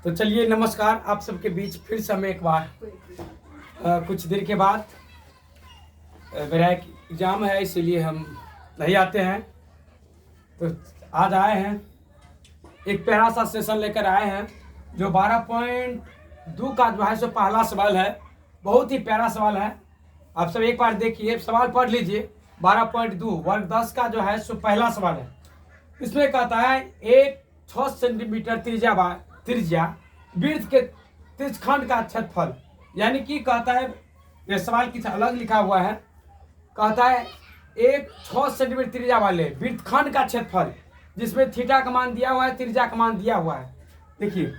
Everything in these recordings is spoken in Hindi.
तो चलिए नमस्कार, आप सबके बीच फिर से हमें एक बार कुछ देर के बाद मेरा एक एग्ज़ाम है, इसीलिए हम नहीं आते हैं। तो आज आए हैं, एक प्यारा सा सेशन लेकर आए हैं जो 12.2 का जो है सो पहला सवाल है। बहुत ही प्यारा सवाल है, आप सब एक बार देखिए, सवाल पढ़ लीजिए। 12.2 वर्ग 10 का जो है सो पहला सवाल है। इसमें कहता है एक 6 सेंटीमीटर त्रिज्या वृत्त के त्रिज्यखंड का क्षेत्रफल, यानी कि कहता है, यह सवाल की अलग लिखा हुआ है। कहता है एक 6 सेंटीमीटर त्रिज्या वाले वृत्तखंड का क्षेत्रफल, जिसमें थीटा का मान दिया हुआ है, त्रिज्या का मान दिया हुआ है। देखिए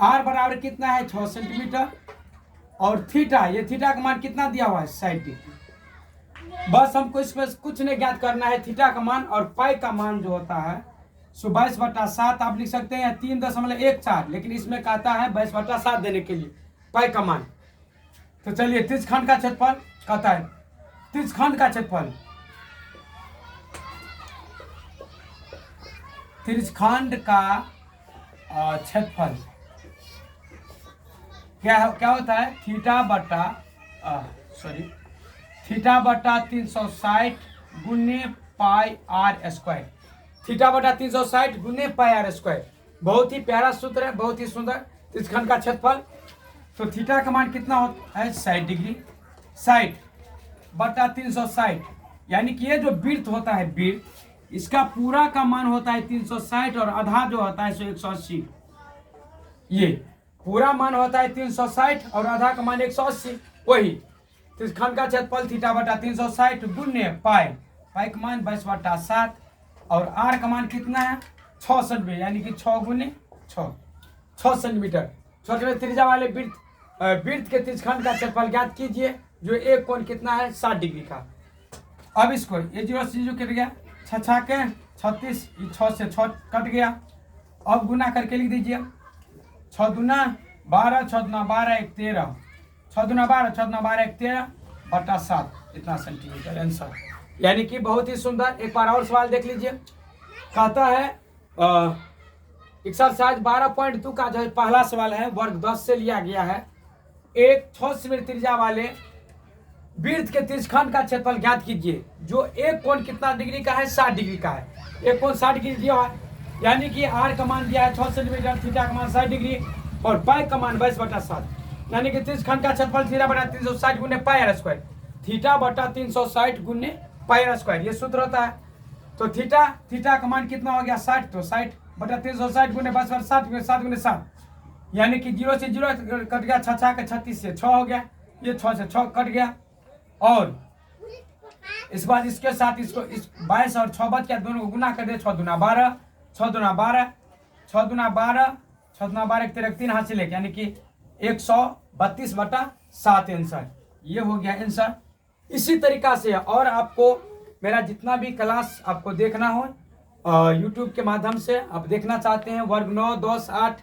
आर बराबर कितना है 6 सेंटीमीटर, और थीटा, ये थीटा का मान कितना दिया हुआ है 60 डिग्री। बस हमको इसमें कुछ नहीं ज्ञात करना है, थीटा का मान और पाई का मान जो होता है सो 22/7 आप लिख सकते हैं, 3.14, लेकिन इसमें कहता है 22/7 देने के लिए पाई का मान। तो चलिए त्रिज्यखंड का क्षेत्रफल कहता है, त्रिज्यखंड का क्षेत्रफल, त्रिज्यखंड का क्षेत्रफल क्या होता है, थीटा बटा 360 गुने पाई आर स्क्वायर। थीटा बटा 360 गुने पाई आर स्क्वायर, बहुत ही प्यारा सूत्र है, बहुत ही सुंदर। त्रिज्यखंड का क्षेत्रफल, तो थीटा का मान कितना होता है 60 डिग्री, 60 बटा 360, यानी कि ये जो वृत्त होता है वृत्त, इसका पूरा का मान होता है 360 और आधा जो होता है 180। ये पूरा मान होता है 360 और आधा का मान 180। वही त्रिज्यखंड का क्षेत्रफल थीटा बटा 360 गुने पाई का मान 22/7 और आर का मान कितना है 6 सेंटीमीटर, यानी कि 6 गुने 6 सेंटीमीटर। छोटे त्रिज्या वाले वृत्त के त्रिज्यखंड का क्षेत्रफल ज्ञात कीजिए, जो एक कोण कितना है 60 डिग्री का। अब इसको ये 0 से 0 कट गया, 6 के 36, 6 से 6 कट गया। अब गुना करके लिख दीजिए, 6 दूना 12, 6 दूना 12 1 13, 6 दूना 12, 6 दूना 12 1 13/7, इतना सेंटीमीटर आंसर। यानी कि बहुत ही सुंदर। एक बार और सवाल देख लीजिए, कहता है एक्सरसाइज 12.2 का जो है पहला सवाल है, वर्ग 10 से लिया गया है। एक 6 सेंटीमीटर त्रिज्या वाले वृत्त के त्रिज्यखंड का क्षेत्रफल ज्ञात कीजिए, जो एक कोण कितना डिग्री का है 60 डिग्री का है। एक कोण 60 डिग्री दिया हुआ है, यानी कि आर का मान दिया है 6 सेंटीमीटर, थीटा का मान 60 डिग्री और पाई का मान 22/7, यानी कि त्रिज्यखंड का क्षेत्रफल थीटा बटा 360 गुने पाई आर स्क्वायर, थीटा बटा 360 गुने पाई आर स्क्वायर, ये सूत्र होता है। तो थीटा का मान कितना हो गया 60, तो 60 बटा 360 गुने 22/7 गुने 7 गुने 7, यानी कि 0 से 0 कट गया, 6 के 36 से 6 हो गया, ये 6 से 6 कट गया। और इस बार इसके साथ इसको इस 22 और 6 बच गया, दोनों को गुना कर दे, 6 दूना 12, 6 दूना 12, 6 दूना 12, 6 दूना 12 1 3 3 हाथ से लेके, यानी कि 132/7 आंसर। ये हो गया आंसर। इसी तरीका से और आपको मेरा जितना भी क्लास आपको देखना हो यूट्यूब के माध्यम से आप देखना चाहते हैं, वर्ग 9, 10, 8,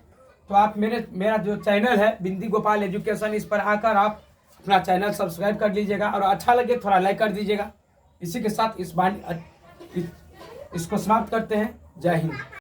तो आप मेरा जो चैनल है बिंदी गोपाल एजुकेशन, इस पर आकर आप अपना चैनल सब्सक्राइब कर लीजिएगा और अच्छा लगे थोड़ा लाइक कर दीजिएगा। इसी के साथ इसको समाप्त करते हैं। जय हिंद।